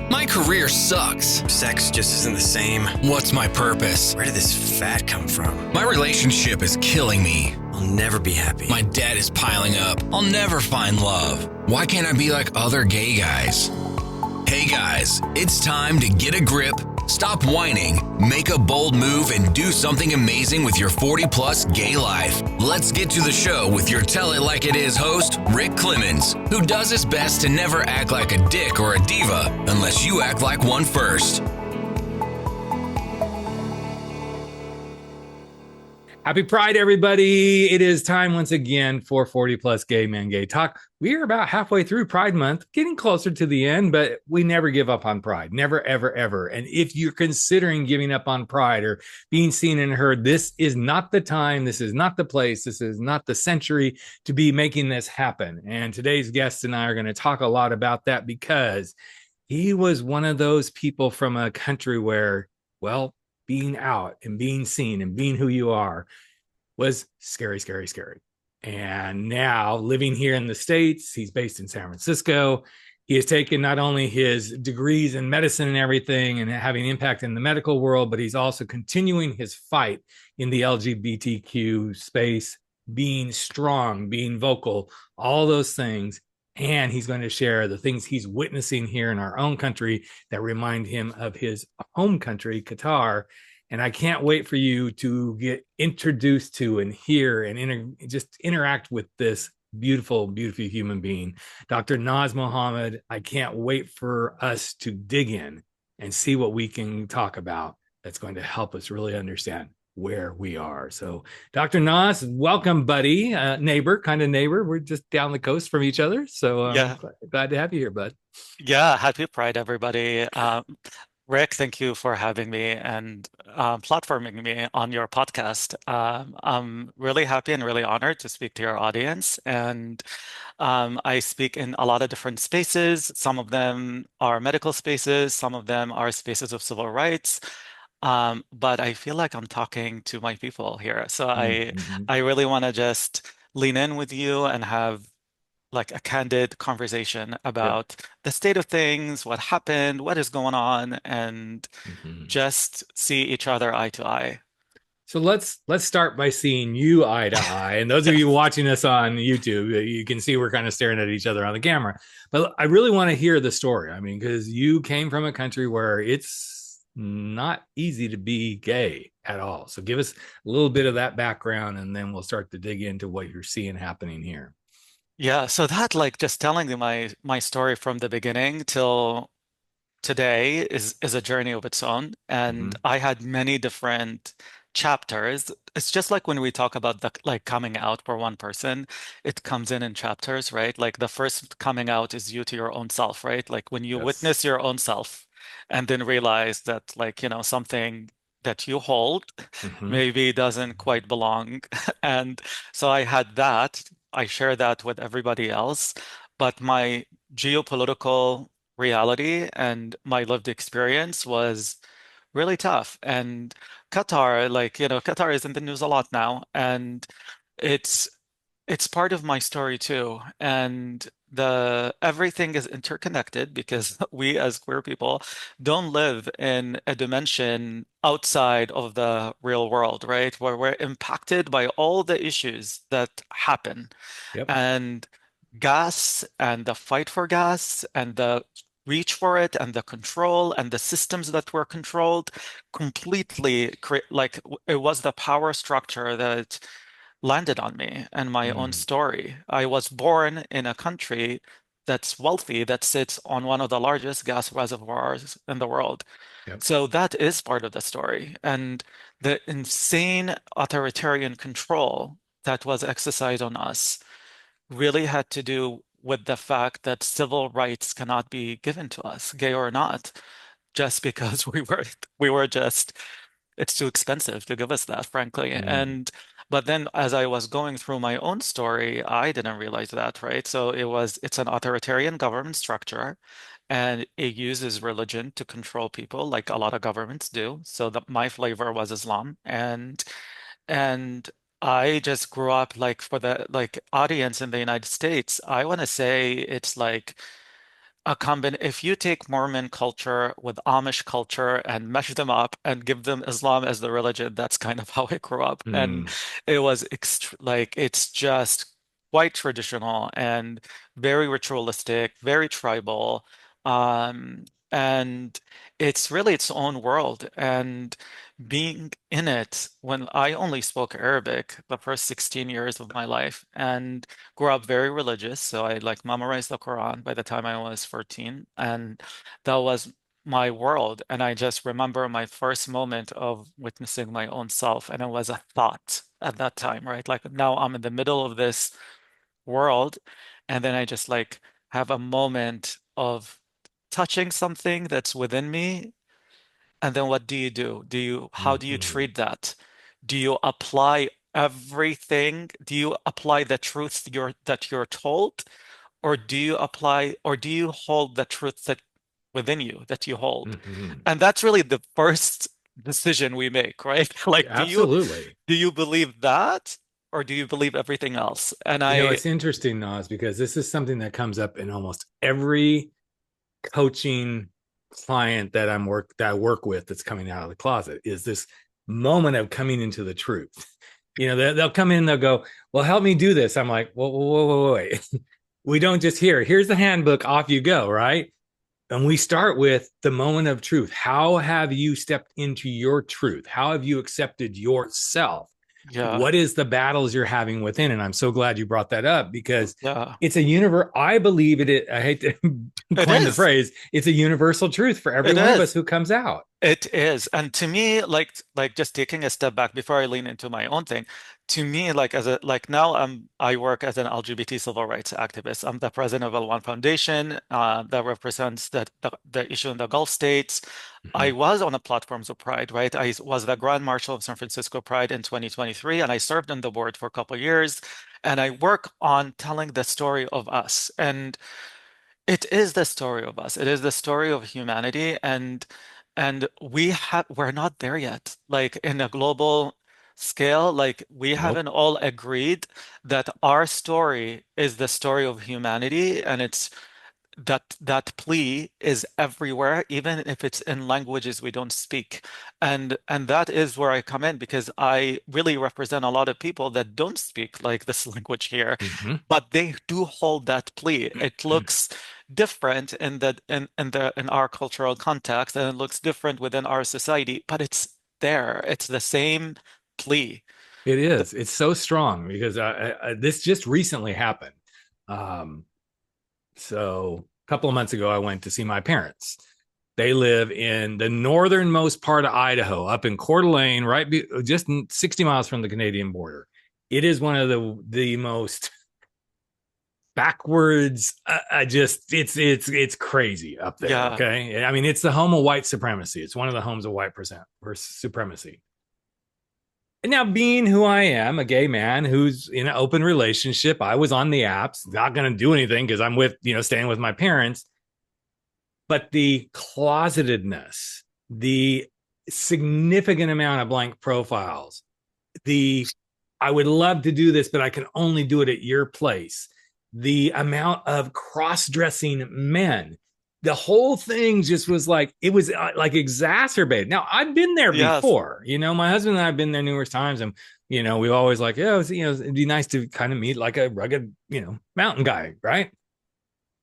My career sucks. Sex just isn't the same. What's my purpose? Where did this fat come from? My relationship is killing me. I'll never be happy. My debt is piling up. I'll never find love. Why can't I be like other gay guys? Hey guys, it's time to get a grip, stop whining, make a bold move, and do something amazing with your 40-plus gay life. Let's get to the show with your Tell It Like It Is host, Rick Clemons, who does his best to never act like a dick or a diva unless you act like one first. Happy Pride, everybody. It is time once again for 40 Plus Gay Men Gay Talk. We are about halfway through Pride Month, getting closer to the end, but we never give up on Pride. Never, ever, ever. And if you're considering giving up on Pride or being seen and heard, this is not the time, this is not the place, this is not the century to be making this happen. And today's guest and I are going to talk a lot about that because he was one of those people from a country where, well, being out and being seen and being who you are was scary, scary, scary. And now living here in the States, he's based in San Francisco. He has taken not only his degrees in medicine and everything and having impact in the medical world, but he's also continuing his fight in the LGBTQ space, being strong, being vocal, all those things. And he's going to share the things he's witnessing here in our own country that remind him of his home country, Qatar. And I can't wait for you to get introduced to and hear and just interact with this beautiful, beautiful human being, Dr. Nas Mohamed. I can't wait for us to dig in and see what we can talk about that's going to help us really understand where we are. So Dr. Nas, welcome, buddy. Neighbor. We're just down the coast from each other. So Yeah, glad to have you here, bud. yeah. Happy Pride, everybody. Rick, thank you for having me and platforming me on your podcast. I'm really happy and really honored to speak to your audience. And I speak in a lot of different spaces. Some of them are medical spaces, some of them are spaces of civil rights. But I feel like I'm talking to my people here. So Mm-hmm. I really want to just lean in with you and have like a candid conversation Yeah. about the state of things, what happened, what is going on, and Mm-hmm. just see each other eye to eye. So let's start by seeing you eye to eye. And those of you watching us on YouTube, you can see we're kind of staring at each other on the camera. But I really want to hear the story. I mean, because you came from a country where it's not easy to be gay at all. So give us a little bit of that background, and then we'll start to dig into what you're seeing happening here. Yeah, so that like just telling you my story from the beginning till today is a journey of its own, Mm-hmm. and I had many different chapters. It's just like when we talk about the like coming out for one person, it comes in chapters, right? Like the first coming out is you to your own self, right? Like when you Yes. witness your own self and then realize that like, something that you hold Mm-hmm. maybe doesn't quite belong. And so I had that. I share that with everybody else, but my geopolitical reality and my lived experience was really tough. And Qatar, like, Qatar is in the news a lot now, and it's it's part of my story too. And the everything is interconnected because we as queer people don't live in a dimension outside of the real world, right? Where we're impacted by all the issues that happen. Yep. And gas and the fight for gas and the reach for it and the control and the systems that were controlled completely like it was the power structure that landed on me and my own Mm. story. I was born in a country that's wealthy, that sits on one of the largest gas reservoirs in the world. Yep. So that is part of the story. And the insane authoritarian control that was exercised on us really had to do with the fact that civil rights cannot be given to us, gay or not, just because we were just it's too expensive to give us that, frankly. Mm. And but then as I was going through my own story, I didn't realize that, right? So it's an authoritarian government structure and it uses religion to control people like a lot of governments do. So my flavor was Islam and I just grew up like for the like audience in the United States, I want to say it's like if you take Mormon culture with Amish culture and mesh them up and give them Islam as the religion, that's kind of how I grew up. And Mm, it was like it's just quite traditional and very ritualistic, very tribal. And it's really its own world. And being in it, when I only spoke Arabic the first 16 years of my life and grew up very religious, so I like memorized the Quran by the time I was 14, and that was my world. And I just remember my first moment of witnessing my own self, and it was a thought at that time, right? Like now I'm in the middle of this world, and then I just like have a moment of touching something that's within me, and then what do you do? How do you mhm, treat that? Do you apply everything? Do you apply the truth that you're told? Or do you hold the truth that within you that you hold? mhm. And that's really the first decision we make, right? Like, Absolutely. do you believe that or do you believe everything else? And You know, I it's interesting, Nas, because this is something that comes up in almost every coaching client that I work with that's coming out of the closet is this moment of coming into the truth. You know, they'll come in, they'll go, "Well, help me do this." I'm like, "Whoa, whoa, whoa, whoa, wait." We don't just here's the handbook, off you go, right? And we start with the moment of truth. How have you stepped into your truth? How have you accepted yourself? yeah, What is the battles you're having within? And I'm so glad you brought that up because yeah. it's a universe. I believe it. I hate to It coin the is. phrase. It's a universal truth for every It one of us is. who comes out. It is. And to me, like just taking a step back before I lean into my own thing, to me, like as a like now I work as an LGBT civil rights activist. I'm the president of L1 Foundation that represents the issue in the Gulf states. I Mhm. was on the platforms of Pride, right? I was the Grand Marshal of San Francisco Pride in 2023, and I served on the board for a couple of years. And I work on telling the story of us. And it is the story of us. It is the story of humanity, and we're not there yet. Like in a global scale, like we Nope. haven't all agreed that our story is the story of humanity, and it's that plea is everywhere, even if it's in languages we don't speak. And that is where I come in because I really represent a lot of people that don't speak like this language here, Mhm. but they do hold that plea. It looks different in our cultural context, and it looks different within our society, but it's there. It's the same plea. It Th- is. It's so strong because this just recently happened. Um, so a couple of months ago, I went to see my parents. They live in the northernmost part of Idaho, up in Coeur d'Alene, just 60 miles from the Canadian border. It is one of the most backwards. Just it's crazy up there. Yeah, Okay, I mean it's the home of white supremacy. It's one of the homes of white percent supremacy. And now, being who I am, a gay man who's in an open relationship, I was on the apps, not going to do anything because I'm staying with my parents. But the closetedness, the significant amount of blank profiles, the I would love to do this, but I can only do it at your place, the amount of cross dressing men, the whole thing just was like, it was like exacerbated. Now, I've been there yes, before. My husband and I have been there numerous times. And, we always like, yeah, it'd be nice to kind of meet like a rugged, mountain guy, right?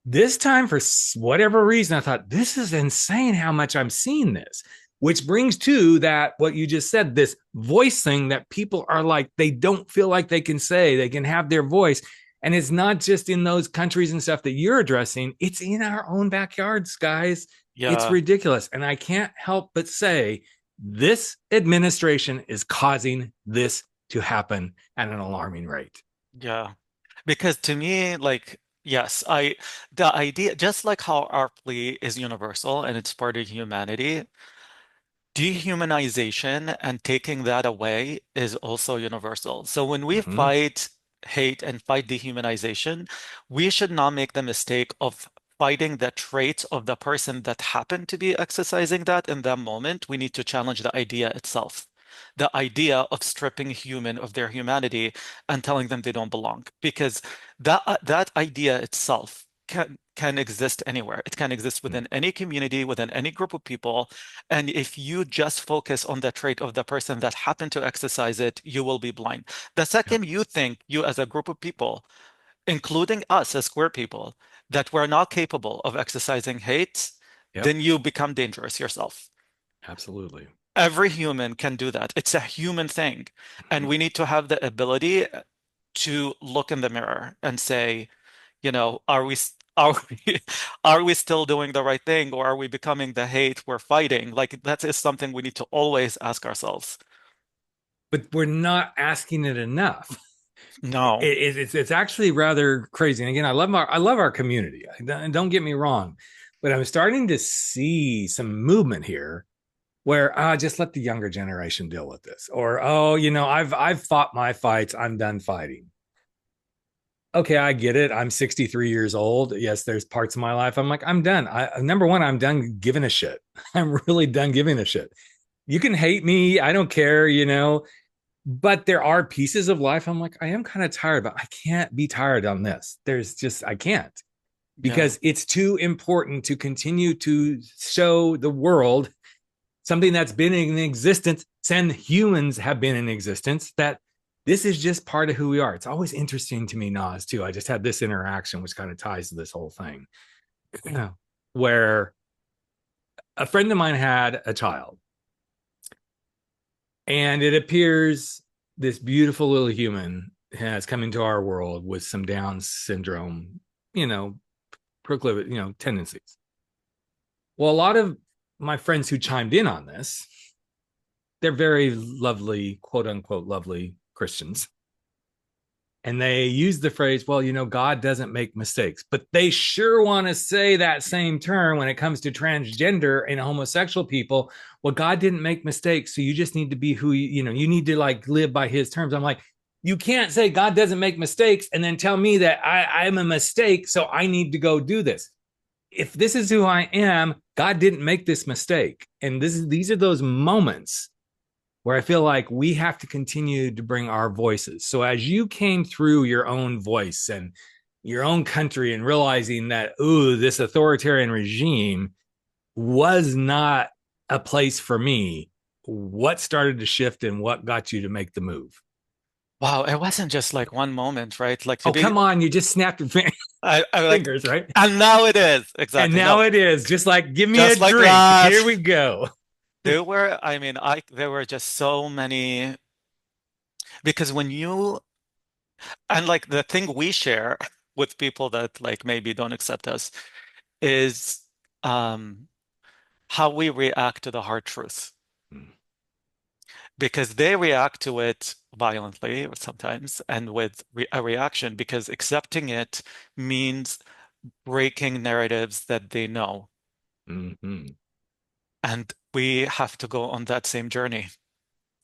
This time, for whatever reason, I thought, this is insane how much I'm seeing this, which brings to that what you just said, this voice thing that people are like, they don't feel like they can say, they can have their voice. And it's not just in those countries and stuff that you're addressing, it's in our own backyards, guys. It's yeah, ridiculous. And I can't help but say, this administration is causing this to happen at an alarming rate. yeah. Because to me, like, yes, the idea, just like how our plea is universal and it's part of humanity, dehumanization and taking that away is also universal. So when we Mm-hmm. fight hate and fight dehumanization, we should not make the mistake of fighting the traits of the person that happened to be exercising that in that moment. We need to challenge the idea itself. The idea of stripping human of their humanity and telling them they don't belong. Because that idea itself can exist anywhere. It can exist within any community, within any group of people. And if you just focus on the trait of the person that happened to exercise it, you will be blind. The Yep. second you think you as a group of people, including us as queer people, that we're not capable of exercising hate, Yep. then you become dangerous yourself. Absolutely. Every human can do that. It's a human thing. And we need to have the ability to look in the mirror and say, are we are we still doing the right thing, or are we becoming the hate we're fighting? Like that is something we need to always ask ourselves. But we're not asking it enough. No. It's actually rather crazy. And again, I love our community. Don't get me wrong, but I'm starting to see some movement here where just let the younger generation deal with this, or I've fought my fights. I'm done fighting. Okay, I get it. I'm 63 years old. Yes, there's parts of my life I'm like, I'm done. Number one, I'm done giving a shit. I'm really done giving a shit. You can hate me. I don't care. But there are pieces of life I'm like, I am kind of tired, but I can't be tired on this. I can't, Yeah. because it's too important to continue to show the world something that's been in existence since humans have been in existence, that this is just part of who we are. It's always interesting to me, Nas, too. I just had this interaction, which kind of ties to this whole thing, where a friend of mine had a child, and it appears this beautiful little human has come into our world with some Down syndrome, proclivity, tendencies. Well, a lot of my friends who chimed in on this, they're very lovely, quote unquote, lovely Christians. And they use the phrase, well, God doesn't make mistakes, but they sure want to say that same term when it comes to transgender and homosexual people. Well, God didn't make mistakes. So you just need to be who you need to like live by his terms. I'm like, you can't say God doesn't make mistakes and then tell me that I'm a mistake, so I need to go do this. If this is who I am, God didn't make this mistake. And these are those moments where I feel like we have to continue to bring our voices. So as you came through your own voice and your own country and realizing that, this authoritarian regime was not a place for me, what started to shift and what got you to make the move? Wow, it wasn't just like one moment, right? Like to Oh, be, come on. You just snapped your I like, fingers, right? and now it is And exactly. now No, it is just like, give me a just like drink. that. Here we go. There were just so many because when you, and like the thing we share with people that like maybe don't accept us is um how we react to the hard truth. Because they react to it violently sometimes and with a reaction because accepting it means breaking narratives that they know. Mm-hmm. And we have to go on that same journey.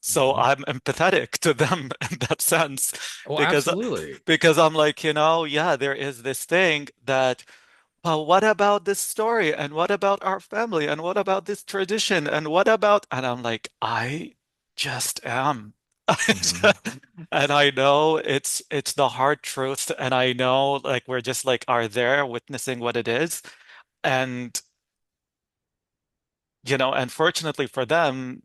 So Mm-hmm. I'm empathetic to them in that sense Oh, because absolutely. I'm like, yeah, there is this thing that, well, what about this story? And what about our family? And what about this tradition? And what about, and I'm like, I just am. Mm-hmm. And I know it's the hard truth. And I know like we're just like are there witnessing what it is. And unfortunately for them,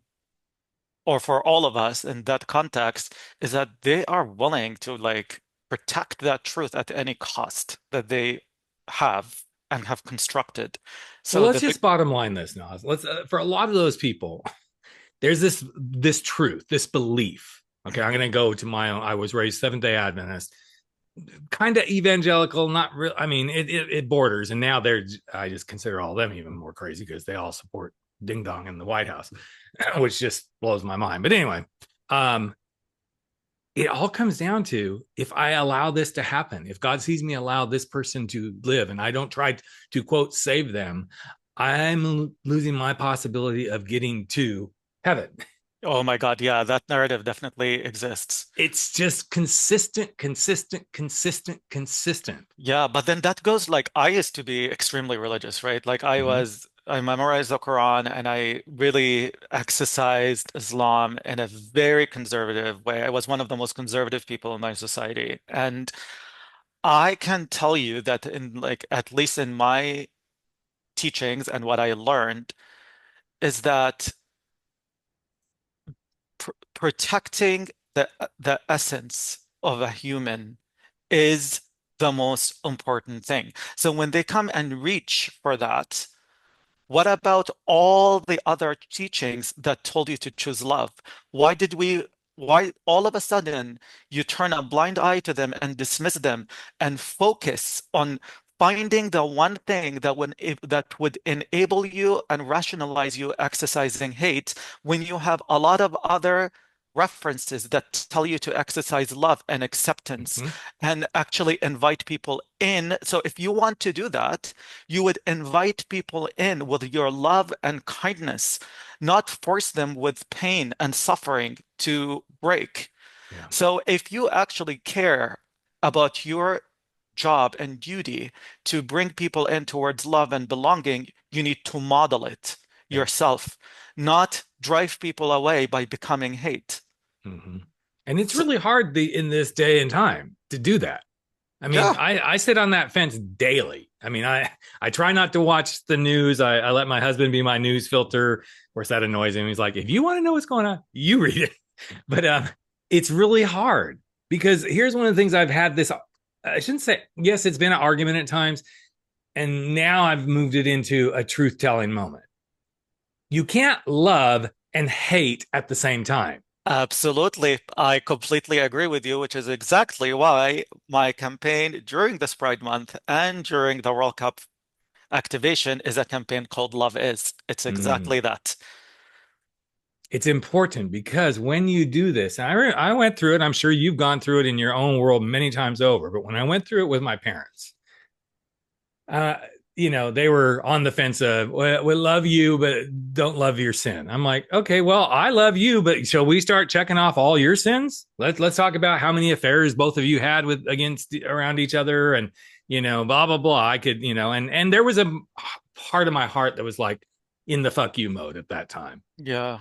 or for all of us in that context, is that they are willing to like protect that truth at any cost that they have and have constructed. Well, So let's the big, just bottom line this, Nas. Let's for a lot of those people, there's this truth, this belief. Okay, I'm gonna go to my own. I was raised Seventh Day Adventist, kind of evangelical, not real. I mean, it borders, and now I just consider all of them even more crazy because they all support Ding Dong in the White House, which just blows my mind. But anyway, um, it all comes down to if I allow this to happen, if God sees me allow this person to live and I don't try to quote save them, I'm losing my possibility of getting to heaven. oh my God, yeah, that narrative definitely exists. It's just consistent, consistent, consistent, consistent. Yeah, but then that goes like I used to be extremely religious, right? Like Mm-hmm. I memorized the Quran and I really exercised Islam in a very conservative way. I was one of the most conservative people in my society. And I can tell you that in like at least in my teachings and what I learned is that protecting the essence of a human is the most important thing. So when they come and reach for that, what about all the other teachings that told you to choose love? Why all of a sudden you turn a blind eye to them and dismiss them and focus on finding the one thing that would enable you and rationalize you exercising hate when you have a lot of other references that tell you to exercise love and acceptance Hmm. and actually invite people in. So if you want to do that, you would invite people in with your love and kindness, not force them with pain and suffering to break. Yeah. So if you actually care about your job and duty to bring people in towards love and belonging, you need to model it Yeah. yourself, not drive people away by becoming hate. Hmm. And it's So, really hard in this day and time to do that. I mean, yeah. I sit on that fence daily. I mean, I try not to watch the news. I let my husband be my news filter. Of course, that annoys him. He's like, if you want to know what's going on, you read it. But it's really hard because here's one of the things I've had this. I shouldn't say, yes, it's been an argument at times. And now I've moved it into a truth telling moment. You can't love and hate at the same time. Absolutely. I completely agree with you, which is exactly why my campaign during this Pride Month and during the World Cup activation is a campaign called Love Is. It's Mm. exactly that. It's important because when you do this, and I went through it, I'm sure you've gone through it in your own world many times over, but when I went through it with my parents, uh, they were on the fence of, well, we love you, but don't love your sin. I'm like, okay, well, I love you, but shall we start checking off all your sins? Let's talk about how many affairs both of you had with against around each other, and blah blah blah. I could, and there was a part of my heart that was like in the fuck you mode at that time. Yeah.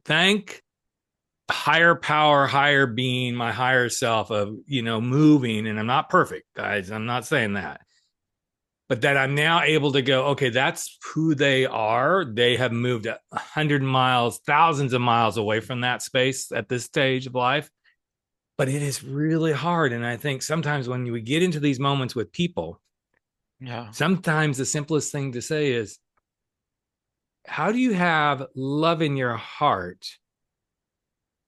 Thank higher power, higher being, my higher self of, moving. And I'm not perfect, guys. I'm not saying that. But that I'm now able to go, okay, that's who they are. They have moved 100 miles, thousands of miles away from that space at this stage of life. But it is really hard. And I think sometimes when we get into these moments with people, Yeah. sometimes the simplest thing to say is, how do you have love in your heart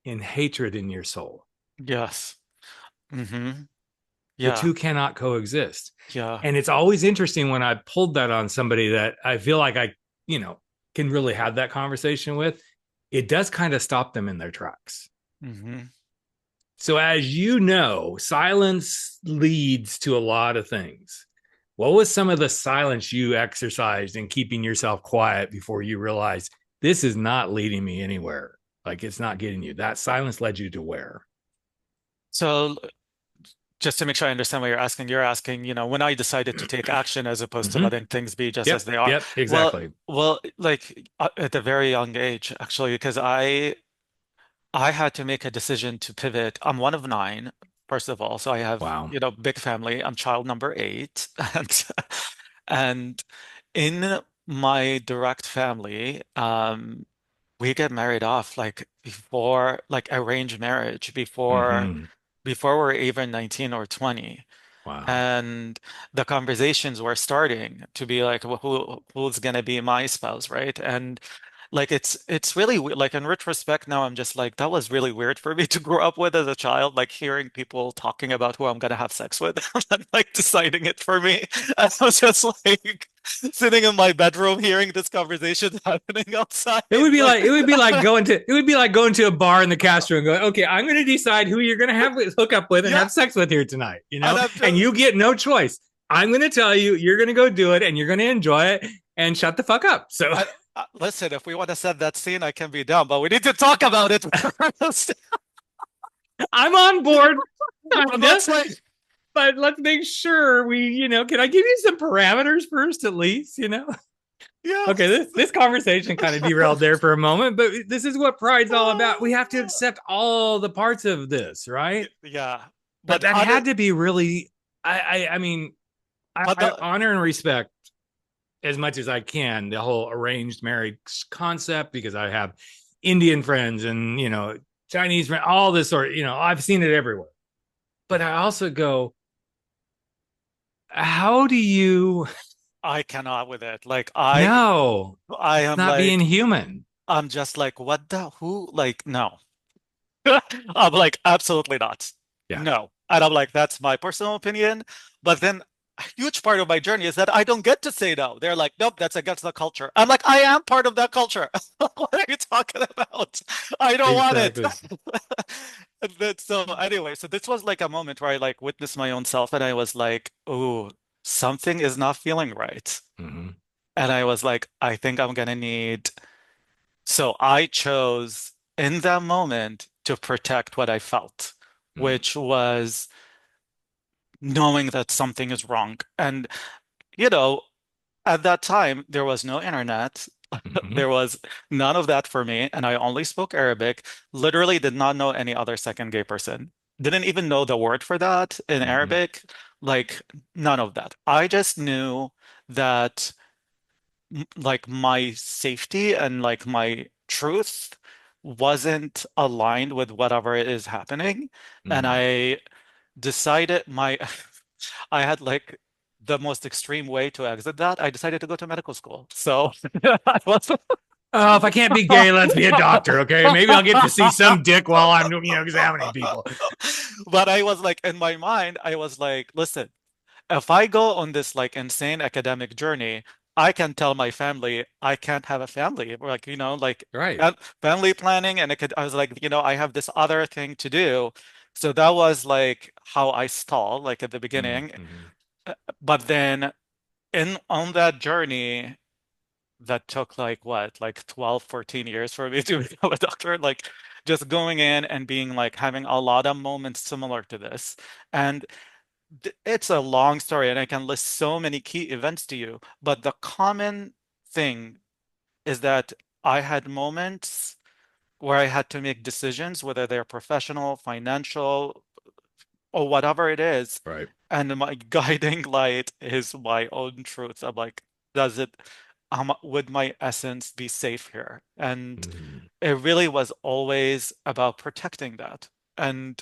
and hatred in your soul? Yes. Mm-hmm. The Yeah. two cannot coexist. Yeah. And it's always interesting when I pulled that on somebody that I feel like I, can really have that conversation with. It does kind of stop them in their tracks. Mm-hmm. So, as you know, silence leads to a lot of things. What was some of the silence you exercised in keeping yourself quiet before you realized this is not leading me anywhere? Like it's not getting you. That silence led you to where? So just to make sure I understand what you're asking, when I decided to take action as opposed to Mm-hmm. letting things be just as Yep. they are. Yep. Well, Exactly. well, like at a very young age, actually, because I had to make a decision to pivot. I'm one of nine, first of all, so I have, Wow. big family. I'm child number eight, and in my direct family, we get married off like before, like arranged marriage Mm-hmm. before we're even 19 or 20. Wow. And the conversations were starting to be like, well, who's gonna be my spouse, right? And like it's really like in retrospect now I'm just like that was really weird for me to grow up with as a child, like hearing people talking about who I'm gonna have sex with and like deciding it for me. And I was just like sitting in my bedroom hearing this conversation happening outside. It would be Like like going to a bar in the Castro and going, okay, I'm going to decide who you're going to hook up with and yeah, have sex with here tonight, and I'm and just you get no choice. I'm going to tell you, you're going to go do it, and you're going to enjoy it, and shut the fuck up. So listen, if we want to set that scene, I can be down, but we need to talk about it first. I'm on board, But kinda, let's like but let's make sure we, can I give you some parameters first, at least, yeah. Okay, this conversation kind of derailed there for a moment, but this is what pride's all about. We have to accept all the parts of this, right? Yeah. But But that had to be really I mean, But I honor and respect as much as I can the whole arranged marriage concept, because I have Indian friends and, Chinese friends, all this sort of, I've seen it everywhere. But I also go, how do you? I cannot with it. Like No, I it's am not being like, human. I'm just like, what the who? Like, no. I'm like, absolutely not. Yeah, No. And I'm like, that's my personal opinion. But then a huge part of my journey is that I don't get to say no. They're like, nope, that's against the culture. I'm like, I am part of that culture. What are you talking about? I don't want it. exactly. So anyway, so this was like a moment where I like witnessed my own self and I was like, oh, something is not feeling right. Hmm. And I was like, I think I'm gonna need. So I chose in that moment to protect what I felt, which was knowing that something is wrong. And, you know, at that time, there was no internet. Hmm. There was none of that for me. And I only spoke Arabic, literally did not know any other second gay person. Didn't even know the word for that in Hmm. Arabic, like none of that. I just knew that like my safety and like my truth wasn't aligned with whatever is happening. And Hmm. I decided my I had like the most extreme way to exit that. I decided to go to medical school. So I was Oh, if I can't be gay, let's be a doctor, okay? Maybe I'll get to see some dick while I'm, examining people. but I was like in my mind, I was like, listen, if I go on this like insane academic journey, I can tell my family I can't have a family. Like, like Right. family planning. And I was like, I have this other thing to do. So that was like how I stalled, like at the beginning. Mm-hmm. But then in on that journey that took like what, like 12, 14 years for me to become a doctor, like just going in and being like having a lot of moments similar to this. And it's a long story and I can list so many key events to you, but the common thing is that I had moments where I had to make decisions, whether they're professional, financial, or whatever it is. Right. And my guiding light is my own truth. I'm like, does it, would my essence be safe here? And Mm-hmm. it really was always about protecting that. And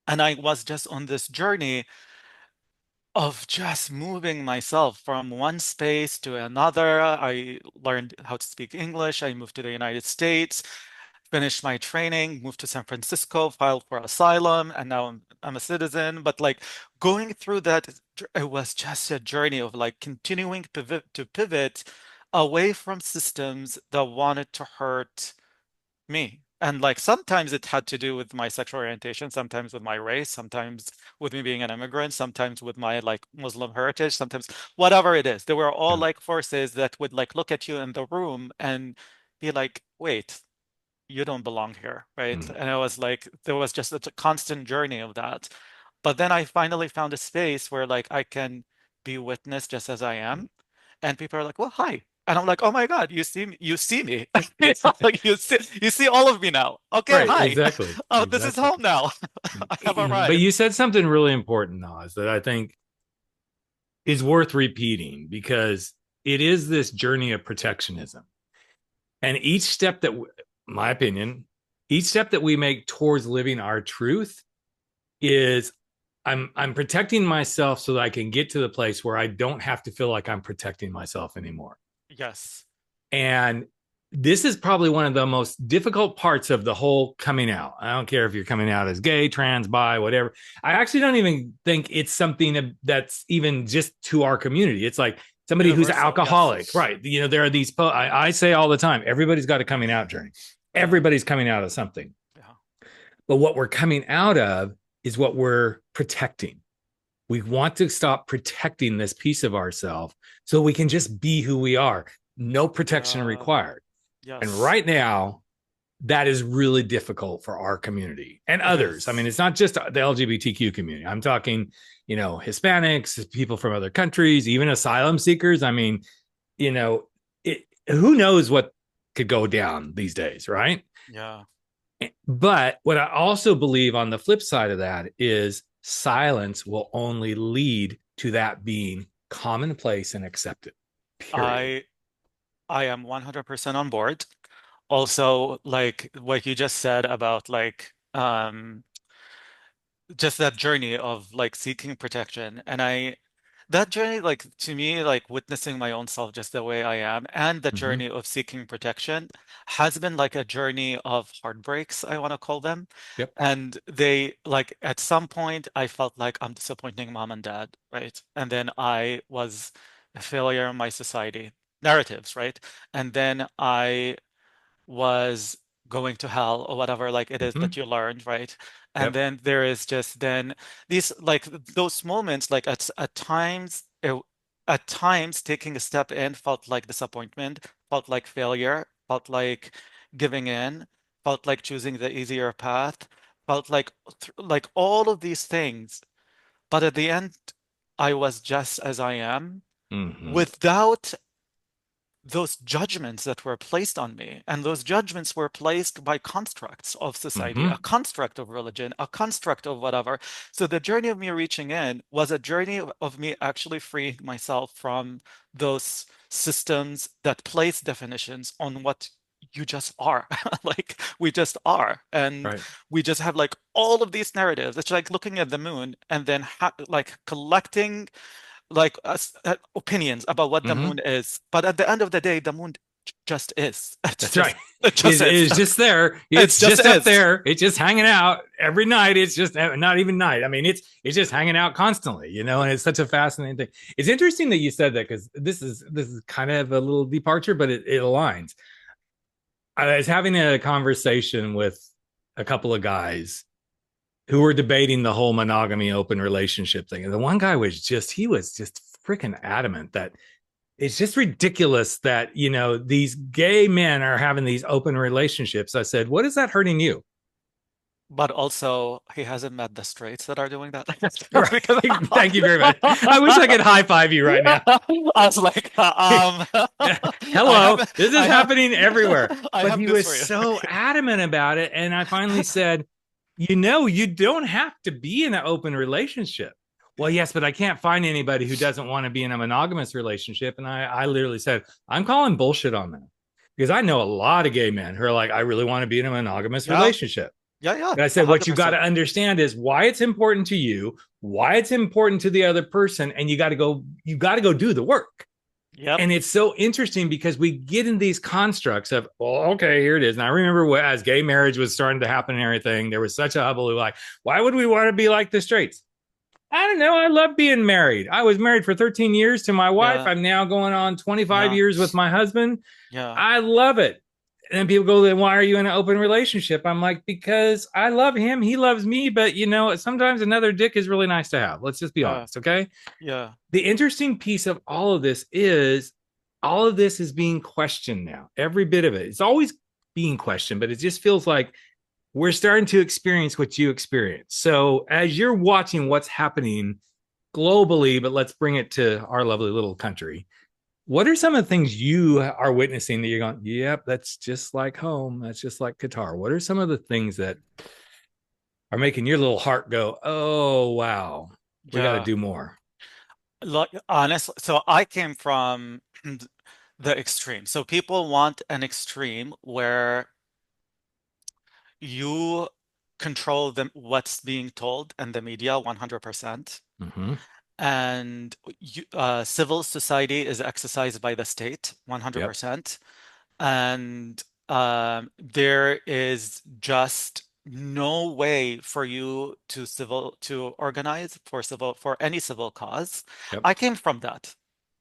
I was just on this journey of just moving myself from one space to another. I learned how to speak English. I moved to the United States, finished my training, moved to San Francisco, filed for asylum, and now I'm a citizen. But like going through that, it was just a journey of like continuing to pivot away from systems that wanted to hurt me. And like sometimes it had to do with my sexual orientation, sometimes with my race, sometimes with me being an immigrant, sometimes with my like Muslim heritage, sometimes whatever it is. There were all Yeah. like forces that would like look at you in the room and be like, wait, you don't belong here, right? Mm-hmm. And I was like, there was just a constant journey of that. But then I finally found a space where like I can be witnessed just as I am. And people are like, well, hi. And I'm like, oh my God, you see me. It's like you see all of me now. Okay, Right. hi. Exactly. Oh, this is Exactly. home now. I have But you arrived. said something really important, Nas, that I think is worth repeating, because it is this journey of protectionism. And each step that, my opinion, each step that we make towards living our truth is I'm protecting myself so that I can get to the place where I don't have to feel like I'm protecting myself anymore. Yes. And this is probably one of the most difficult parts of the whole coming out. I don't care if you're coming out as gay, trans, bi, whatever. I actually don't even think it's something that's even just to our community. It's like somebody who's Universal. alcoholic, Yes. right? There are these, I say all the time, everybody's got a coming out journey. Yeah. Everybody's coming out of something. Yeah. But what we're coming out of is what we're protecting. We want to stop protecting this piece of ourselves so we can just be who we are. No protection Yeah. required. And Yes. right now, that is really difficult for our community and It others. I mean, is. it's not just the LGBTQ community. I'm talking, Hispanics, people from other countries, even asylum seekers. I mean, who knows what could go down these days, right? Yeah. But what I also believe on the flip side of that is silence will only lead to that being commonplace and accepted. Period. I I am 100% on board. Also, like what you just said about like just that journey of like seeking protection. And that journey, like to me, like witnessing my own self just the way I am, and the Mm-hmm. journey of seeking protection has been like a journey of heartbreaks, I want to call them. Yep. And they like at some point I felt like I'm disappointing mom and dad, right? And then I was a failure in my society narratives, right? And then I was going to hell or whatever like it is Mm-hmm. that you learned, right? And Yep. then there is just then these like those moments like at times at times taking a step in felt like disappointment, felt like failure, felt like giving in, felt like choosing the easier path, felt like all of these things. But at the end, I was just as I am Mm-hmm. without those judgments that were placed on me. And those judgments were placed by constructs of society, Mm-hmm. a construct of religion, a construct of whatever. So the journey of me reaching in was a journey of me actually freeing myself from those systems that place definitions on what you just are. Like we just are. And Right. we just have like all of these narratives. It's like looking at the moon and then like collecting like opinions about what the Mm-hmm. moon is. But at the end of the day, the moon just is. That's right. It just is. It's just there. It It's just just up is. there. It's just hanging out every night. It's just not even night. I mean, it's just hanging out constantly, you know. And it's such a fascinating thing. It's interesting that you said that because this is kind of a little departure, but it aligns. I was having a conversation with a couple of guys who were debating the whole monogamy open relationship thing, and the one guy he was just freaking adamant that it's just ridiculous that these gay men are having these open relationships. I said, what is that hurting you? But also, he hasn't met the straights that are doing that. Right. Because Thank you very much. I wish I could high five you right now. I was like, Hello, this is happening everywhere. I But have he this was for so you. adamant about it, and I finally said, you don't have to be in an open relationship. Well, yes, but I can't find anybody who doesn't want to be in a monogamous relationship. And I literally said, I'm calling bullshit on that because I know a lot of gay men who are like, I really want to be in a monogamous Yeah, relationship. yeah, And I said, what you got to 100%. understand is why it's important to you, why it's important to the other person, and you got to go do the work. Yep. And it's so interesting because we get in these constructs of, well, okay, here it is. And I remember as gay marriage was starting to happen and everything, there was such a hubbub like, why would we want to be like the straights? I don't know. I love being married. I was married for 13 years to my wife. Yeah, I'm now going on 25 yeah, years with my husband. yeah, I love it. And then people go, then why are you in an open relationship? I'm like, because I love him. He loves me. But, sometimes another dick is really nice to have. Let's just be yeah, honest. Okay. yeah. The interesting piece of all of this is being questioned now. Every bit of it. It's always being questioned, but it just feels like we're starting to experience what you experience. So as you're watching what's happening globally, but let's bring it to our lovely little country. What are some of the things you are witnessing that you're going, yep, that's just like home. That's just like Qatar. What are some of the things that are making your little heart go, oh, wow, we got to Yeah. do more? Like honestly, so I came from the extreme. So people want an extreme where you control what's being told in the media 100%. Mm-hmm. And civil society is exercised by the state Yep. 100%. And there is just no way for you to organize for any civil cause. Yep. I came from that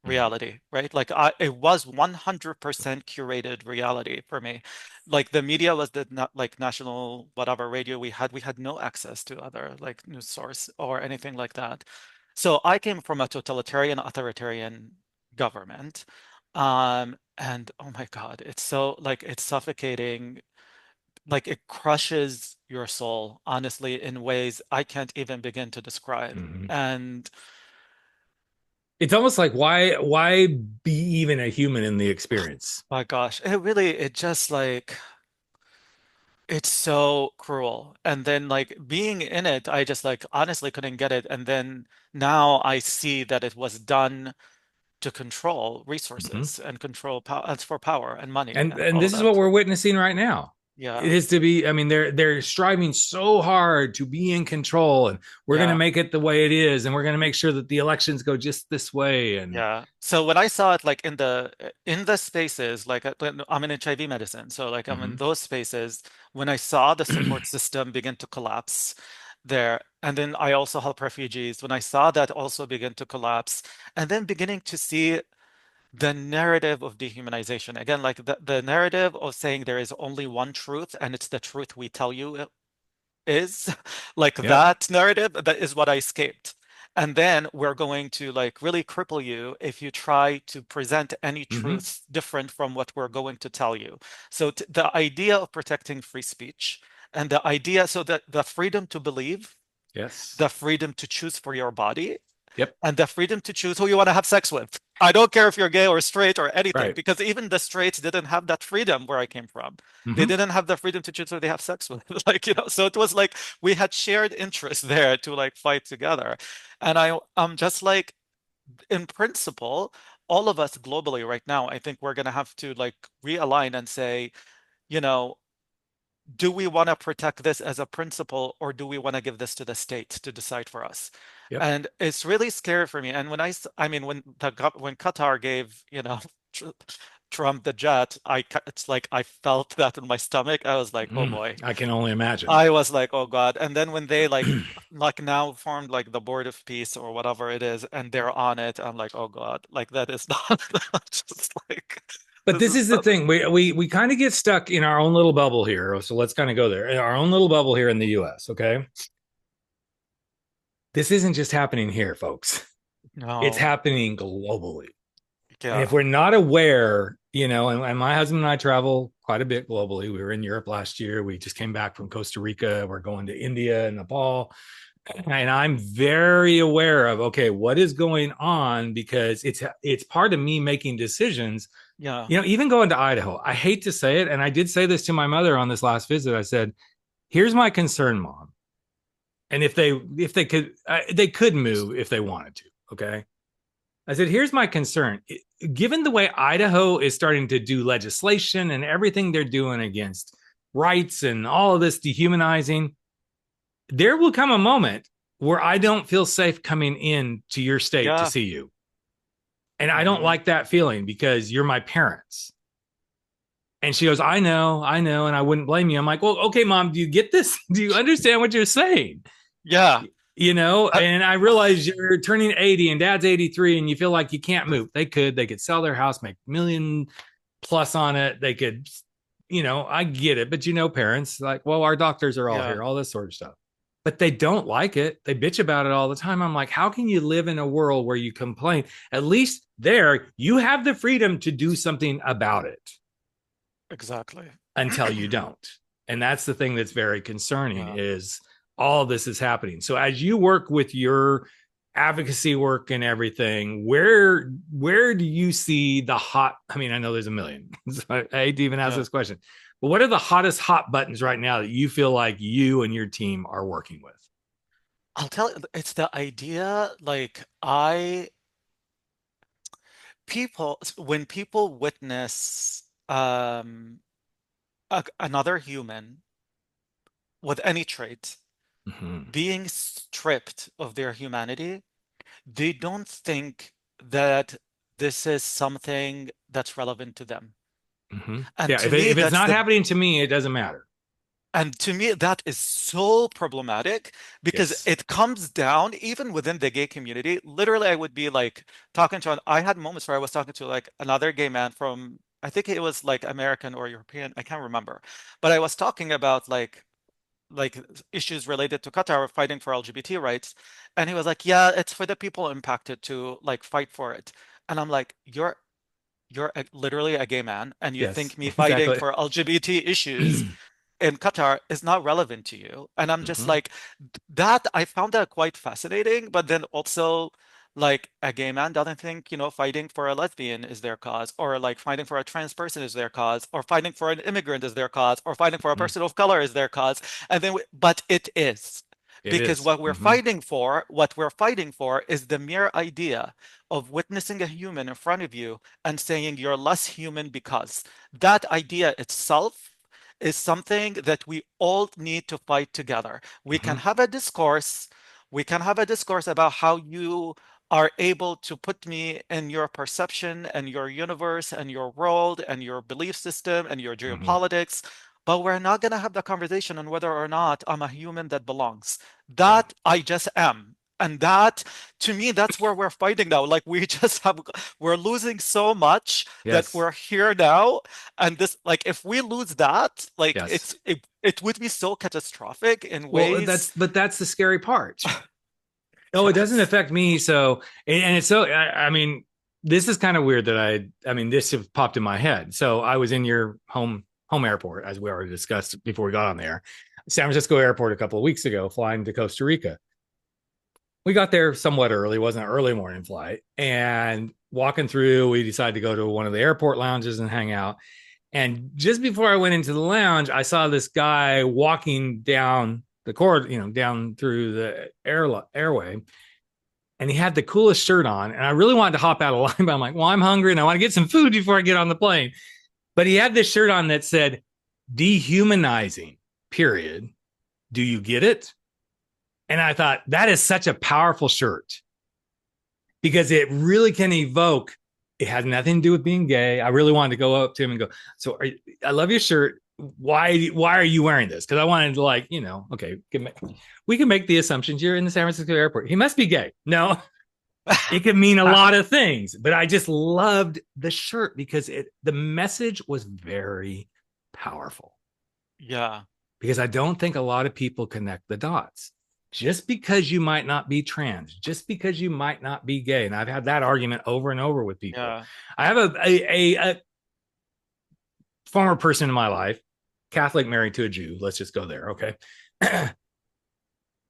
Mm-hmm. reality, right? Like it was 100% curated reality for me. Like the media was the not like national whatever radio we had no access to other like news source or anything like that. So I came from a totalitarian authoritarian government. And oh my God, it's so like it's suffocating, like it crushes your soul, honestly, in ways I can't even begin to describe. Mm-hmm. And It's almost like why be even a human in the experience? my gosh, it just like It's so cruel. And then like being in it, I just like honestly couldn't get it. And then now I see that it was done to control Mhm. resources and control power, and for power and money and and and all of this is what that. we're witnessing right now. It Yeah. is to be, I mean, they're striving so hard to be in control, and we're going to Yeah. make it the way it is, and we're going to make sure that the elections go just this way. And Yeah. So when I saw it like in the spaces, like I'm in HIV medicine, so like I'm in Mhm. those spaces, when I saw the support system begin to collapse there, and then I also help refugees, when I saw that also begin to collapse, and then beginning to see the narrative of dehumanization. Again, like the narrative of saying there is only one truth and it's the truth we tell you is like Yep. that narrative, that is what I escaped. And then we're going to like really cripple you if you try to present any Hmm. truth different from what we're going to tell you. So the idea of protecting free speech and the idea, so that the freedom to believe, Yes. the freedom to choose for your body, Yep. and the freedom to choose who you want to have sex with. I don't care if you're gay or straight or anything, Right. because even the straights didn't have that freedom where I came from. They Hmm. didn't have the freedom to choose who they have sex with. Like, so it was like we had shared interests there to like fight together. And I'm just like, in principle, all of us globally right now, I think we're gonna have to like realign and say, you know, do we want to protect this as a principle or do we want to give this to the state to decide for us? Yep. And it's really scary for me. And I mean, when Qatar gave, Tr- Trump the jet, it's like I felt that in my stomach. I was like, oh boy. I can only imagine. I was like, oh God. And then when they like now formed like the Board of Peace or whatever it is, and they're on it, I'm like, oh God, like that is not just like But this this is is the not. thing. We kind of get stuck in our own little bubble here. So let's kind of go there. In our own little bubble here in the US, okay? This isn't just happening here, folks. It's No. happening globally. And if Yeah. we're not aware, and my husband and I travel quite a bit globally. We were in Europe last year. We just came back from Costa Rica. We're going to India and Nepal. And I'm very aware of, okay, what is going on, because it's part of me making decisions. Yeah. Even going to Idaho, I hate to say it, and I did say this to my mother on this last visit. I said, here's my concern, Mom. And if they could, they could move if they wanted to. Okay. I said, here's my concern. Given the way Idaho is starting to do legislation and everything they're doing against rights and all of this dehumanizing, there will come a moment where I don't feel safe coming in to your state to Yeah. see you. And I don't Hmm. like that feeling because you're my parents. And she goes, I know, and I wouldn't blame you. I'm like, well, okay, Mom, do you get this? Do you understand what you're saying? Yeah. Uh, And I realize you're turning 80 and dad's 83 and you feel like you can't move. They could sell their house, make million plus on it. They could, I get it, but parents like, well, our doctors are all yeah. here, all this sort of stuff. But they don't like it. They bitch about it all the time. I'm like, how can you live in a world where you complain? At least there, you have the freedom to do something about it Exactly. until you don't. And that's the thing that's very concerning Yeah. is all of this is happening. So as you work with your advocacy work and everything, where do you see the hot, I mean, I know there's a million. So I hate to even ask Yeah. this question, but what are the hottest hot buttons right now that you feel like you and your team are working with? I'll tell you, it's the idea, like when people witness another human with any trait Mm-hmm. being stripped of their humanity, they don't think that this is something that's relevant to them. Mm-hmm. And Yeah, to me, if it's that's not the happening to me, it doesn't matter. And to me, that is so problematic because Yes. it comes down, even within the gay community. Literally, I would be like I had moments where I was talking to like another gay man from, I think it was like American or European, I can't remember. But I was talking about like issues related to Qatar fighting for LGBT rights. And he was like, yeah, it's for the people impacted to like fight for it. And I'm like, literally a gay man, and you Yes, think me fighting exactly. for LGBT issues in Qatar is not relevant to you. And I'm just Hmm. like, that I found that quite fascinating, but then also Like a gay man doesn't think, fighting for a lesbian is their cause, or like fighting for a trans person is their cause, or fighting for an immigrant is their cause, or fighting for a Mhm. person of color is their cause. But it is. It Because is. what we're fighting for is the mere idea of witnessing a human in front of you and saying you're less human because that idea itself is something that we all need to fight together. We can Mhm. have a discourse. We can have a discourse about how you are able to put me in your perception and your universe and your world and your belief system and your Mhm. geopolitics, but we're not going to have the conversation on whether or not I'm a human that belongs. Yeah. That I just am. And that, to me, that's where we're fighting now. Like we're losing so much that Yes. we're here now. And this, like, if we lose that, like, Yes. it would be so catastrophic in Well, ways. that's the scary part. Oh, it doesn't Yes. affect me. So, and it's so, I mean, this is kind of weird that I mean, this have popped in my head. So I was in your home airport, as we already discussed before we got on there, San Francisco airport a couple of weeks ago, flying to Costa Rica. We got there somewhat early, wasn't an early morning flight. And walking through, we decided to go to one of the airport lounges and hang out. And just before I went into the lounge, I saw this guy walking down the corridor, down through the airway, and he had the coolest shirt on. And I really wanted to hop out of line, but I'm like, well, I'm hungry and I want to get some food before I get on the plane. But he had this shirt on that said, dehumanizing, period. Do you get it? And I thought, that is such a powerful shirt because it really can evoke. It has nothing to do with being gay. I really wanted to go up to him and go, so I love your shirt. Why are you wearing this? Because I wanted to, like, okay, we can make the assumptions you're in the San Francisco airport. He must be gay. No, it could mean a lot of things, but I just loved the shirt because the message was very powerful. Yeah. Because I don't think a lot of people connect the dots. Just because you might not be trans, just because you might not be gay, and I've had that argument over and over with people. Yeah. I have a former person in my life, Catholic married to a Jew. Let's just go there, okay?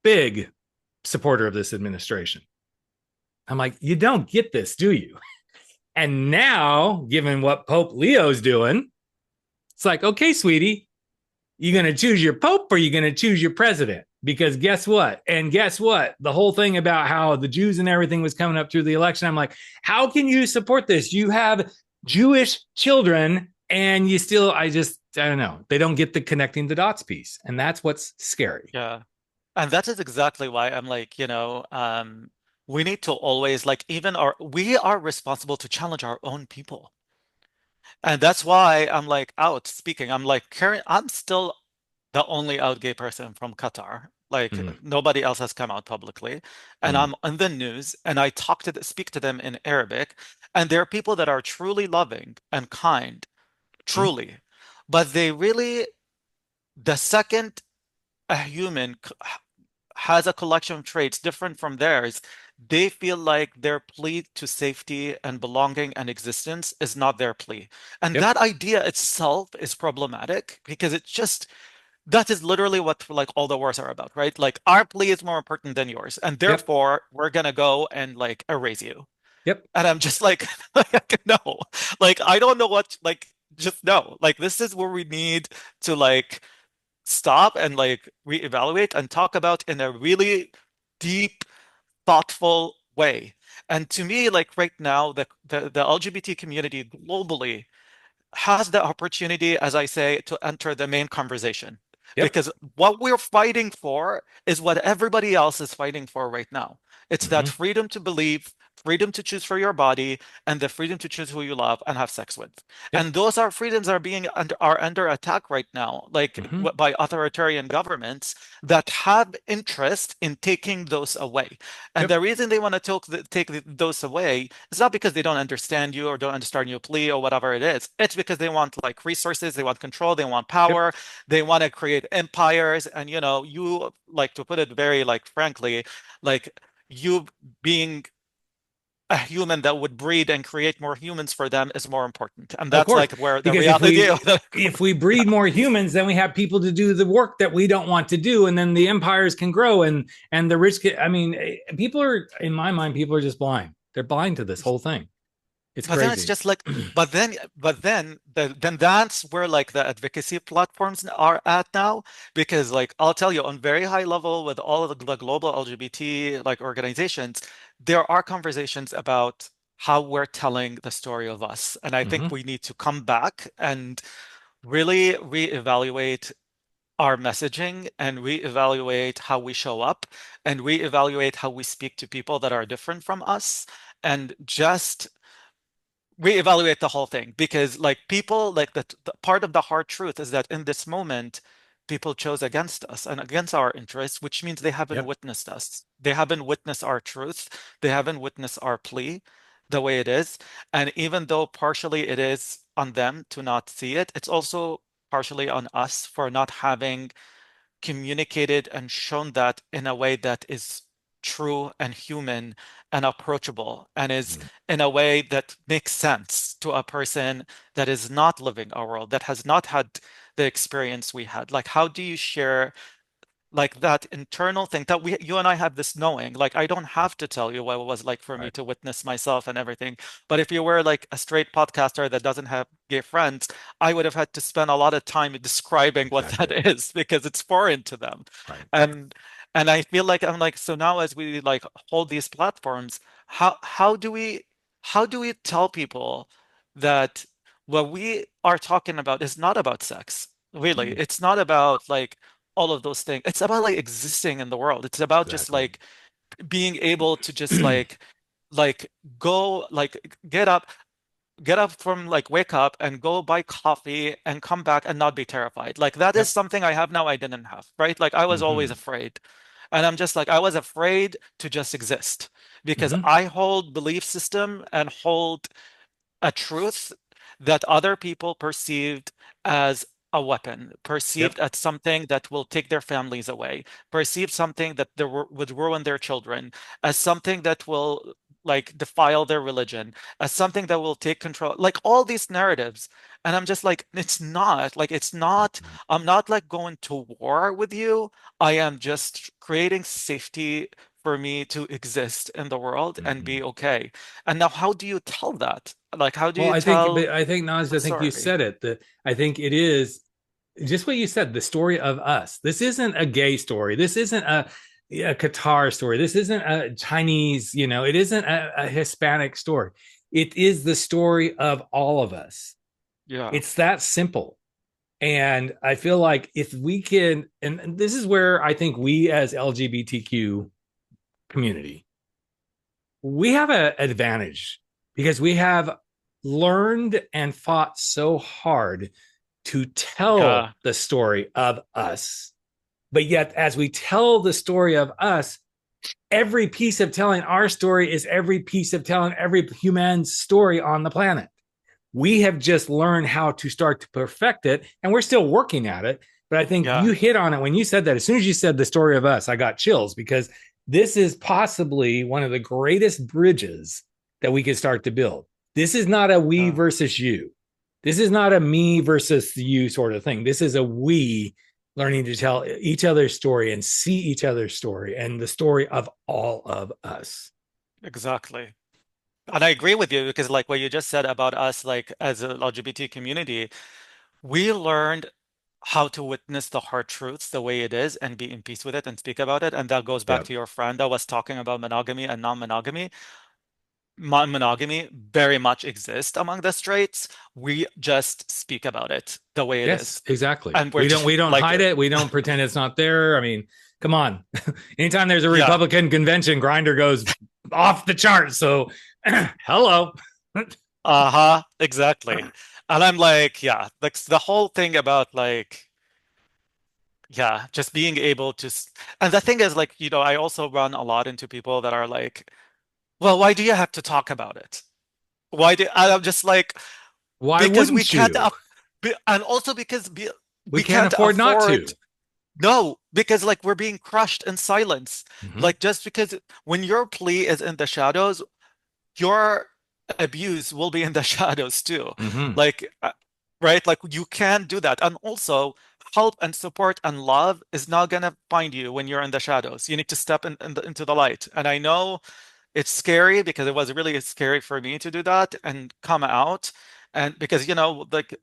Big supporter of this administration. I'm like, you don't get this, do you? And now, given what Pope Leo's doing, it's like, okay, sweetie, you going to choose your pope or you going to choose your president? Because guess what? And guess what? The whole thing about how the Jews and everything was coming up through the election. I'm like, how can you support this? You have Jewish children and you still, I don't know. They don't get the connecting the dots piece. And that's what's scary. Yeah. And that is exactly why I'm like, we need to always like we are responsible to challenge our own people. And that's why I'm like out speaking. I'm like, Karen, I'm still the only out gay person from Qatar. Like Mm, nobody else has come out publicly. And mm, I'm on the news and I speak to them in Arabic. And there are people that are truly loving and kind, mm. truly. But the second a human has a collection of traits different from theirs, they feel like their plea to safety and belonging and existence is not their plea. And Yep. that idea itself is problematic because that is literally what like all the wars are about, right? Like our plea is more important than yours, and Yep. therefore we're gonna go and like erase you. Yep. And I'm just like, like no, like I don't know what, like just no, like this is where we need to like stop and like reevaluate and talk about in a really deep, thoughtful way. And to me, like right now, the LGBT community globally has the opportunity, as I say, to enter the main conversation. Yep. Because what we're fighting for is what everybody else is fighting for right now. It's that Mm-hmm. freedom to believe, freedom to choose for your body, and the freedom to choose who you love and have sex with. Yep. And those are freedoms are under attack right now, like Mm-hmm. by authoritarian governments that have interest in taking those away. And Yep. the reason they want to those away is not because they don't understand you or don't understand your plea or whatever it is. It's because they want like resources, they want control, they want Yep. power, they want to create empires. And you like to put it very like frankly, like you being a human that would breed and create more humans for them is more important. And Of that's course, like where the because reality of the if we breed more humans, then we have people to do the work that we don't want to do, and then the empires can grow, and the rich I mean, people are, in my mind, people are just blind. They're blind to this whole thing. It's But then it's crazy. just like, then that's where like the advocacy platforms are at now, because like I'll tell you on very high level with all of the global LGBT like organizations, there are conversations about how we're telling the story of us, and I think Hmm. we need to come back and really reevaluate our messaging and reevaluate how we show up and reevaluate how we speak to people that are different from us and just reevaluate the whole thing, because like people like the part of the hard truth is that in this moment people chose against us and against our interests, which means they haven't Yep. witnessed us, they haven't witnessed our truth, they haven't witnessed our plea the way it is. And even though partially it is on them to not see it, it's also partially on us for not having communicated and shown that in a way that is true and human and approachable and is Mhm. in a way that makes sense to a person that is not living our world, that has not had the experience we had. Like, how do you share like that internal thing that you and I have this knowing? Like, I don't have to tell you what it was like for me Right. to witness myself and everything. But if you were like a straight podcaster that doesn't have gay friends, I would have had to spend a lot of time describing what that Exactly. is because it's foreign to them. Right. And and I feel like I'm like, so now as we like hold these platforms, how do we tell people that what we are talking about is not about sex? Really, Mhm. it's not about like all of those things. It's about like existing in the world. It's about just Exactly. like being able to just like go like get up from like wake up and go buy coffee and come back and not be terrified. Like that is Yep. something I have now I didn't have, right? Like I was always Hmm. afraid. And I'm just like I was afraid to just exist because Hmm. I hold belief system and hold a truth that other people perceived as a weapon, Yep. perceived as something that will take their families away, perceived something that would ruin their children, as something that will like defile their religion, as something that will take control, like all these narratives. And I'm just like, it's not, like, it's not, I'm not like going to war with you. I am just creating safety for me to exist in the world and Hmm. be okay. And now, how do you tell that? Like, how do Well, you but tell I think Naz, the I think you story? said it. That I think it is just what you said. The story of us. This isn't a gay story. This isn't a Qatar story. This isn't a Chinese. It isn't a Hispanic story. It is the story of all of us. Yeah. It's that simple. And I feel like if we can, and this is where I think we as LGBTQ community, we have an advantage because we have learned and fought so hard to tell Yeah. the story of us. But yet, as we tell the story of us, every piece of telling our story is every piece of telling every human story on the planet. We have just learned how to start to perfect it, and we're still working at it. But I think you Yeah. hit on it when you said that. As soon as you said the story of us, I got chills because this is possibly one of the greatest bridges that we could start to build. This is not a we Yeah. versus you. This is not a me versus you sort of thing. This is a we learning to tell each other's story and see each other's story and the story of all of us. Exactly. And I agree with you because, like, what you just said about us, like, as a LGBT community, we learned how to witness the hard truths the way it is and be in peace with it and speak about it. And that goes back Yep. to your friend that was talking about monogamy and non-monogamy. Monogamy very much exists among the straights. We just speak about it the way it Yes, is. exactly. And we're We don't just we don't like, hide it. We don't pretend it's not there. I mean, come on. Anytime there's a yeah, Republican convention, Grinder goes off the chart. So, hello. uh-huh, exactly. And I'm like, yeah, like the whole thing about like, yeah, just being able to, and the thing is like, I also run a lot into people that are like, well, why do you have to talk about it? And I'm just like, Why because we wouldn't can't, you? and also because We we can't can't afford not afford. to. No, because like we're being crushed in silence. Mhm. Like just because when your plea is in the shadows, your abuse will be in the shadows too. Hmm. Like, right? Like you can't do that. And also, help and support and love is not gonna find you when you're in the shadows. You need to step into the light. And I know it's scary because it was really scary for me to do that and come out. And because, like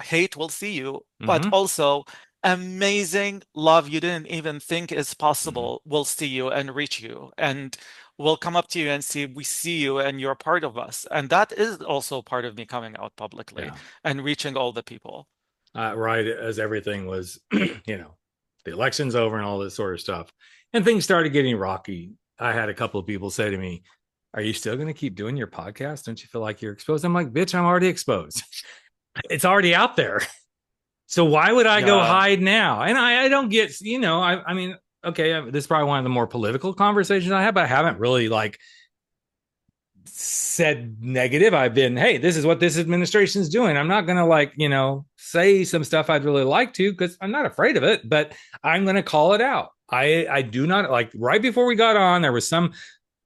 hate will see you, but Hmm. also amazing love you didn't even think is Hmm. possible will see you and reach you and will come up to you and see, we see you and you're part of us. And that is also part of me coming out publicly Yeah. and reaching all the people. Right as everything was, the election's over and all this sort of stuff, and things started getting rocky. I had a couple of people say to me, "Are you still going to keep doing your podcast? Don't you feel like you're exposed?" I'm like, "Bitch, I'm already exposed. It's already out there. So why would I go Yeah. hide now?" And I don't get, I mean, okay, this is probably one of the more political conversations I have, but I haven't really like said negative. I've been, hey, this is what this administration is doing. I'm not going to like, say some stuff I'd really like to because I'm not afraid of it, but I'm going to call it out. I do not like right before we got on, there was some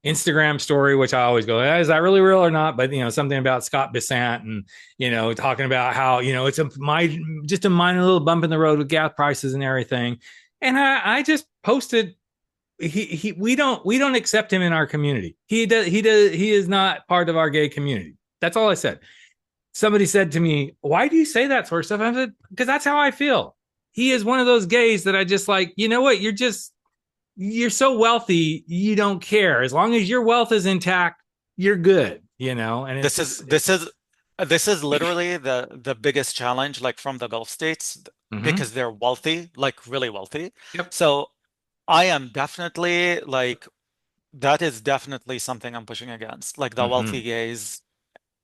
Instagram story, which I always go, is that really real or not? But something about Scott Bissant and talking about how it's just a minor little bump in the road with gas prices and everything. And I just posted we don't accept him in our community. He is not part of our gay community. That's all I said. Somebody said to me, "Why do you say that sort of stuff?" I said, "Because that's how I feel." He is one of those gays that I just like, you know what? You're so wealthy, you don't care. As long as your wealth is intact, you're good, and it's This just is this is this is literally the biggest challenge, like from the Gulf states, mm-hmm. because they're wealthy, like really wealthy. Yep. So I am definitely like that is definitely something I'm pushing against, like the Mm-hmm. wealthy gays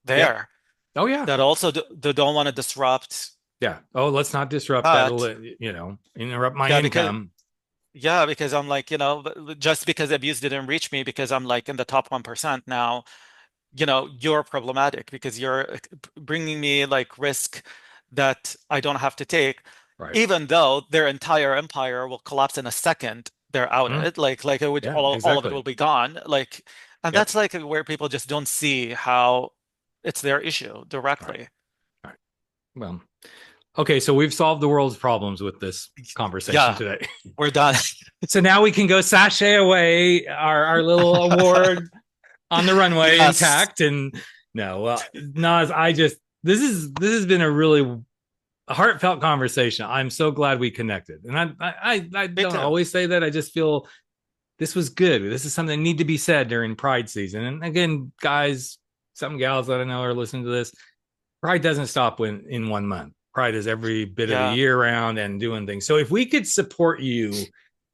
Yep. there Oh yeah. that also they don't want to disrupt Yeah. Oh, let's not disrupt that. that. Interrupt my Yeah, because income. I'm like, just because abuse didn't reach me because I'm like in the top 1% now, you're problematic because you're bringing me like risk that I don't have to take, Right. even though their entire empire will collapse in a second. They're Mm-hmm. outed, like it would Yeah. all of it Exactly. will be gone. Like, and Yep. that's like where people just don't see how it's their issue Right. directly. Right. Well, okay. So we've solved the world's problems with this conversation Yeah, today. we're done. So now we can go sashay away our little award on the runway Yes. intact. And no, well, Nas, this has been a really heartfelt conversation. I'm so glad we connected. And I Me don't too. always say that. I just feel this was good. This is something that need to be said during Pride season. And again, guys, some gals that I know are listening to this, Pride doesn't stop in 1 month. Pride is every bit of the Yeah. year round and doing things. So if we could support you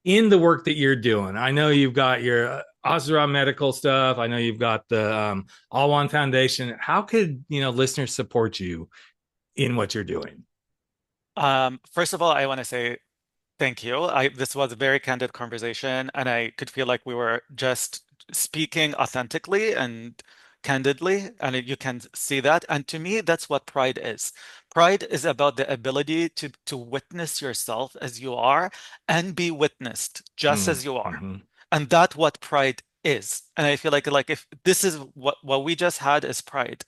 in the work that you're doing, I know you've got your Asura medical stuff. I know you've got the All One Foundation. How could listeners support you in what you're doing? First of all, I want to say thank you. This was a very candid conversation, and I could feel like we were just speaking authentically and candidly, and you can see that. And to me, that's what pride is. Pride is about the ability to witness yourself as you are and be witnessed just as you are. Mm-hmm. And that's what pride is. And I feel like if this is what we just had is pride,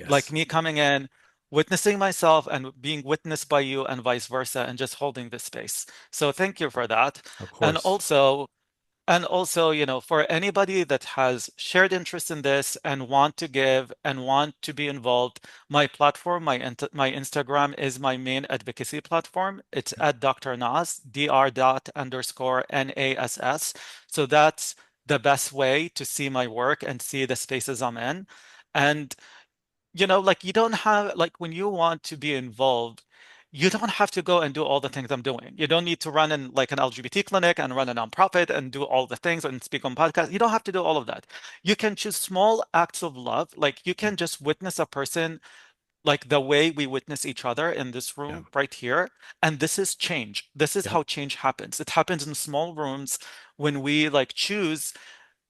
like Yes, me coming in, witnessing myself and being witnessed by you and vice versa, and just holding this space. So thank you for that. of And course. also, for anybody that has shared interest in this and want to give and want to be involved, my platform, my Instagram is my main advocacy platform. It's at Dr. Nas, dr._NASS. So that's the best way to see my work and see the spaces I'm in. And like you don't have like when you want to be involved, you don't have to go and do all the things I'm doing. You don't need to run in like an LGBT clinic and run a nonprofit and do all the things and speak on podcasts. You don't have to do all of that. You can choose small acts of love. Like you can just witness a person like the way we witness each other in this Yeah. room right here. And this is change. This is Yep. how change happens. It happens in small rooms when we like choose.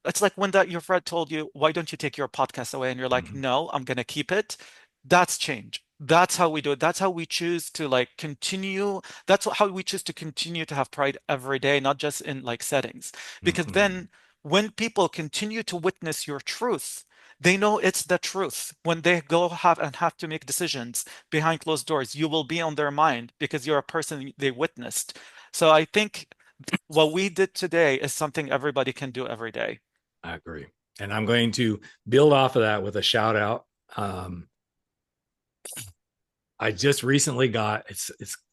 It's like when that your friend told you, why don't you take your podcast away? And you're like, Mm-hmm. no, I'm gonna keep it. That's change. That's how we do it. That's how we choose to like continue. That's how we choose to continue to have pride every day, not just in like settings. Because Mm-hmm. then when people continue to witness your truth, They know it's the truth. When they go have to make decisions behind closed doors, you will be on their mind because you're a person they witnessed. So I think what we did today is something everybody can do every day. I agree. And I'm going to build off of that with a shout out. I just recently got,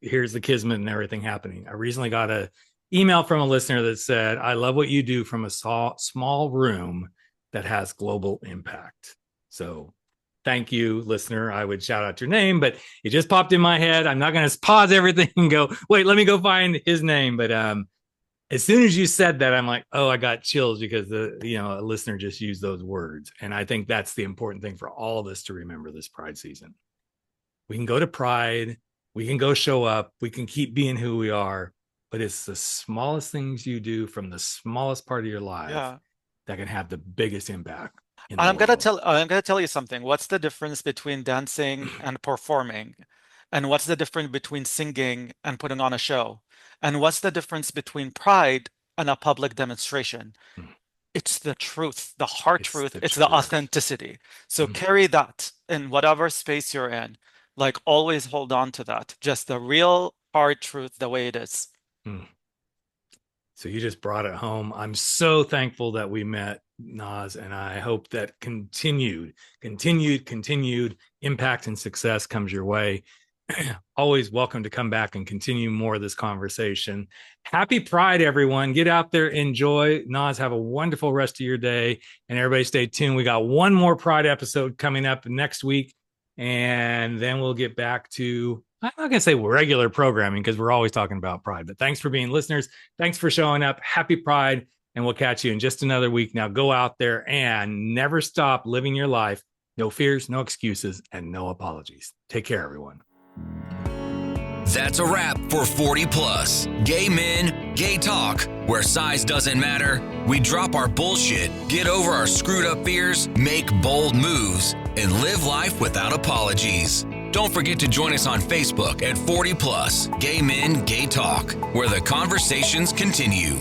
here's the kismet and everything happening. I recently got a email from a listener that said, I love what you do from a small room that has global impact. So thank you, listener. I would shout out your name, but it just popped in my head. I'm not going to pause everything and go, wait, let me go find his name. But as soon as you said that, I'm like, oh, I got chills because a listener just used those words. And I think that's the important thing for all of us to remember this Pride season. We can go to Pride, we can go show up, we can keep being who we are, but it's the smallest things you do from the smallest part of your life that can have the biggest impact. I'm gonna tell you something. What's the difference between dancing and performing? And what's the difference between singing and putting on a show? And what's the difference between pride and a public demonstration? It's the truth, the hard truth. It's the authenticity. So carry that in whatever space you're in. Like, always hold on to that. Just the real hard truth, the way it is. So you just brought it home. I'm so thankful that we met, Nas, and I hope that continued impact and success comes your way. Always welcome to come back and continue more of this conversation. Happy Pride, everyone. Get out there, enjoy. Nas, have a wonderful rest of your day. And everybody stay tuned. We got one more Pride episode coming up next week. And then we'll get back to, I'm not going to say regular programming because we're always talking about Pride. But thanks for being listeners. Thanks for showing up. Happy Pride. And we'll catch you in just another week. Now go out there and never stop living your life. No fears, no excuses, and no apologies. Take care, everyone. That's a wrap for 40 Plus. Gay men, gay talk, where size doesn't matter. We drop our bullshit, get over our screwed up fears, make bold moves, and live life without apologies. Don't forget to join us on Facebook at 40 Plus, Gay Men, Gay Talk, where the conversations continue.